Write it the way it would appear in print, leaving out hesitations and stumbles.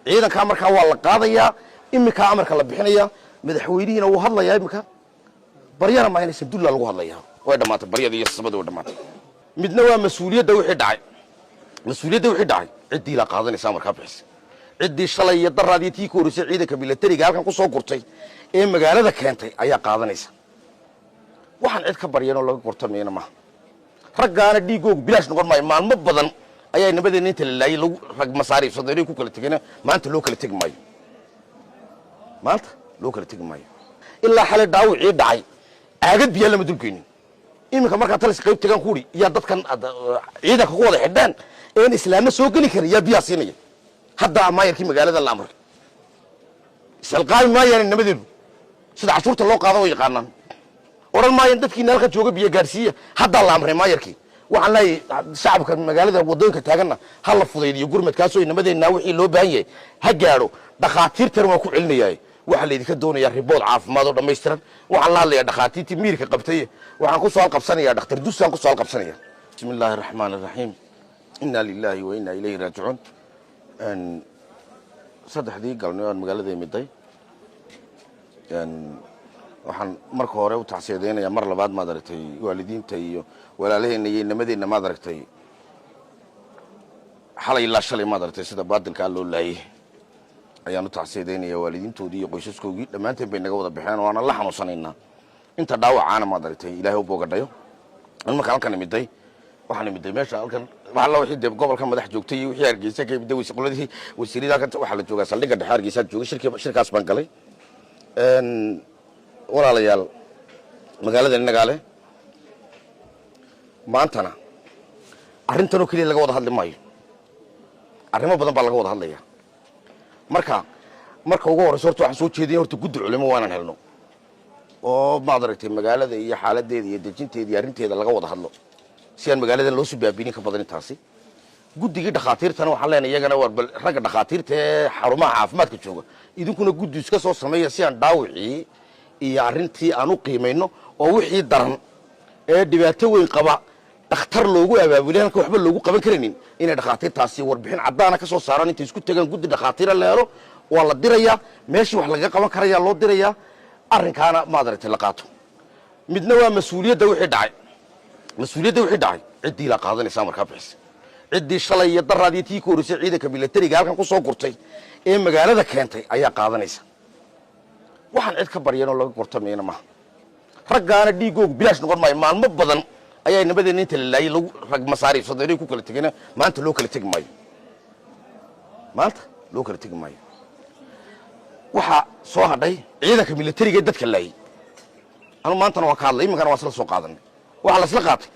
ciidanka marka waa la qaadaya imika amarka la bixinaya madaxweynihiina uu hadlaya imika baryana ma inaysan dulla lagu hadlaya way dhamaatay baryada iyo sabada way dhamaatay midna waa mas'uuliyadda wixii dhacay cidii la qaadanaysa marka bixis cidii shalay iyo daraadii tii ku horeysay ciidanka militariga halkan ku soo gurtay ee magaalada keentay ayaa qaadanaysa waxaan cid ka baryano laga qortameeyna ma raggaana dhiigoog bilaash noqon maayo maalmo badan ayaa nabadeena inta la laayay lagu rag masaariif sadeeyo ku kala tagayna maanta loo kala tagi maayo ilaa xalay dhaawicii dhacay aagad biyo lama dulkeenin imika marka talis qayb tagan kuuri iyo dadkan ciidanka ku wada xidhaan ee islaamna soo gali kara ya biyo siinaya hadda maayarkii magaalada la amray salqaay maayaan nabadeedu sida cashuurta loo qaado oo yaqaanaan oran maayaan dadkiina halka jooga biyo gaarsiiya hadda la amray maayarkii waxaan leeyahay shacabka magaalada wadooyinka taagana hal la fudaydiyo gurmadkaas oo nabadeena wixii loo baahan yahay ha gaaro dhaqaatiirtan waa ku celinayaa waxa la idinka doonayaa ribood caafimaad oo dhameystiran waxaan la hadlayaa dhaqaatiirtii miirka qabtay waxaan ku soo qabsanayaa dhakhtar dusaan ku soo qabsanaya bismillaahir rahmaanir rahiim inna lillahi wa inna ilayhi raaji'uun saddexdii galnay magaalada imiday waxaan marka hore u tacsiyadeynayaa mar labaad ma aragtay waalidiinta iyo walaalaheena iyo namadeenna ma aragtay xalay ilaa shalay ma aragtay sida baadilka loo laayay ayaan u tacsiyadeynayaa waalidiintoodii iyo qoysaskoodii dhammaanteen bay naga wada bixeen waana la xanuunsanaynaa inta dhaawacaana ma aragtay ilaahay u boogadhayo marka halkan imiday waxaan imiday meesha halkan waxa la wixii gobolka madax joogtay wixii Hargeysa ka imiday wasiiradii wasiirada halkan waxa la joogaa saldhigga dhexe Hargeysa joogay shirkaas baan galay walaalayaal magaalada nagaale maantana arrintan oo kaliya laga wada hadli maayo arrimo badan baa laga wada hadlaya marka ugu horeyso horta waxaan soo jeediyay horta guddi culimo waanan helno oo ma aragtay magaalada iyo xaaladeeda iyo dejinteeda iyo arrinteeda laga wada hadlo si aan magaalada loo subaabinin ka badan intaasi guddiga dhaqaatiirtana waxaan leenahay iyagana war bal ragga dhaqaatiirta ee xarumaha caafimaadka jooga idinkuna guddi iska soo sameeya si aan dhaawicii iyo arrintii aan u qiimayno oo wixii daran ee dhibaato weyn qaba dhakhtar loogu abaabulay halka waxba loogu qaban karinin inay dhaqaatiirtaasi warbixin cadaana ka soo saaraan inta isku tagaan guddi dhaqaatiir la helo waa la dirayaa meeshii wax laga qaban karaya loo dirayaa arrinkaana ma aragtay la qaato midna waa mas'uuliyadda wixii dhacay cidii la qaadanaysa marka bixis cidii shalay iyo daraadii tii ku horeysay ciidanka militariga halkan ku soo gurtay ee magaalada keentay ayaa qaadanaysa waxaan cid ka baryano laga qortameeyna ma raggaana dhiigoog bilaash noqon maayo maalmo badan ayaa nabadeena inta la laayay lagu rag masaariif sadeeyo ku kala tagayna maanta loo kala tagi maayo waxa soo hadhay ciidanka militariga dadka laayay anu maantana waa ka hadlay imikana waa isla soo qaadanay waxa la isla qaatay